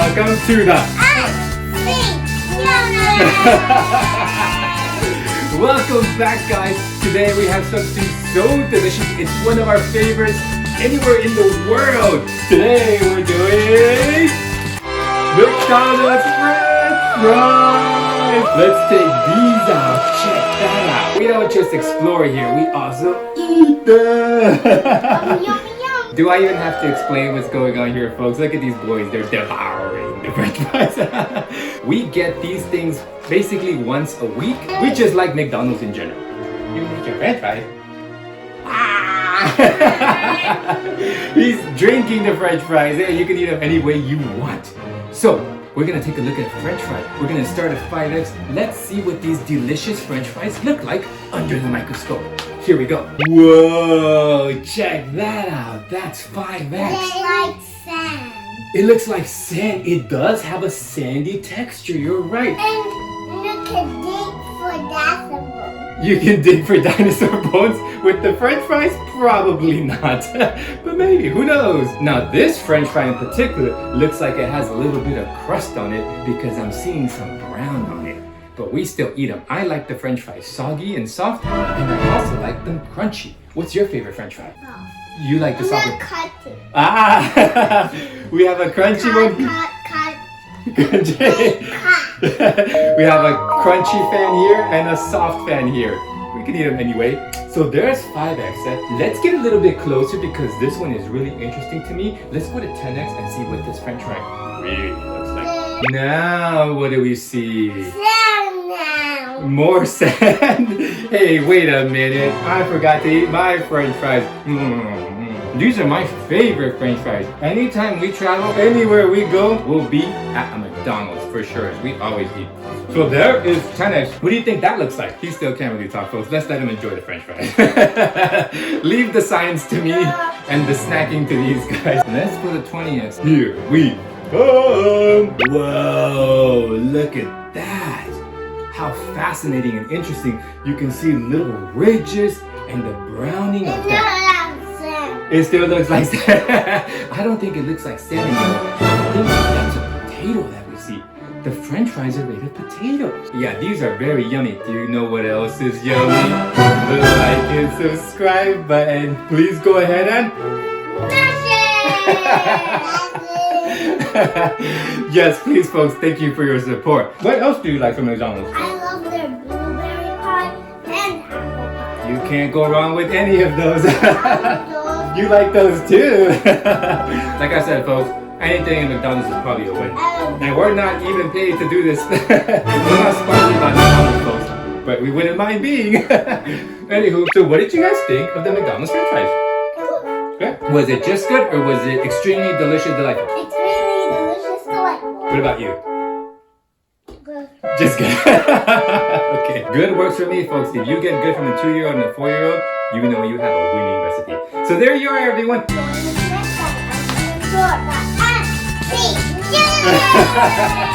welcome to the Welcome back, guys. Today we have something so delicious. It's one of our favorites anywhere in the world. Today we're doing McDonald's French fries. Let's take these out. Check that out. We don't just explore here. We also eat them. Do I even have to explain what's going on here, folks? Look at these boys. They're devouring the French fries. We get these things basically once a week. We just like McDonald's in general. You eat your French fries. He's drinking the French fries. Yeah, you can eat them any way you want. So, we're gonna take a look at French fries. We're gonna start at 5X. Let's see what these delicious French fries look like under the microscope. Here we go. Whoa, check that out. That's 5X. It looks like sand. It looks like sand. It does have a sandy texture. You're right. And you can dig for dinosaur bones. You can dig for dinosaur bones with the French fries? Probably not. But maybe, who knows? Now this French fry in particular looks like it has a little bit of crust on it because I'm seeing some brown on it. But we still eat them. I like the French fries soggy and soft, and I also like them crunchy. What's your favorite French fry? Oh. You like the soft? Cut it. Ah! We have a crunchy one. Cut. Crunchy. We have a crunchy fan here and a soft fan here. We can eat them anyway. So there's 5X. Let's get a little bit closer because this one is really interesting to me. Let's go to 10X and see what this French fry really looks like. Now, what do we see? Sand now. More sand? Hey, wait a minute. I forgot to eat my French fries. These are my favorite French fries. Anytime we travel, anywhere we go, we'll be at a McDonald's for sure. We always eat. So there is 10X. What do you think that looks like? He still can't really talk, folks. Let's let him enjoy the French fries. Leave the science to me and the snacking to these guys. Let's go to 20X. Here we come. Whoa, look at that. How fascinating and interesting. You can see little ridges and the browning of that. It still looks like sand. I don't think it looks like sand anymore. I think that's a potato that we see. The French fries are made of potatoes. Yeah, these are very yummy. Do you know what else is yummy? The like and subscribe button. Please go ahead and yes, please, folks. Thank you for your support. What else do you like from McDonald's? I love their blueberry pie and apple pie. You can't go wrong with any of those. You like those too. Like I said, folks, anything in McDonald's is probably a win. And we're not even paid to do this. We're not sponsored by McDonald's, folks, but we wouldn't mind being. Anywho, so what did you guys think of the McDonald's French fries? Okay. Was it just good or was it extremely delicious, delightful? It's really delicious, delightful. What about you? Good. Just good. Okay. Good works for me, folks. If you get good from a 2-year-old and a 4-year-old, you know you have a winning recipe. So there you are, everyone.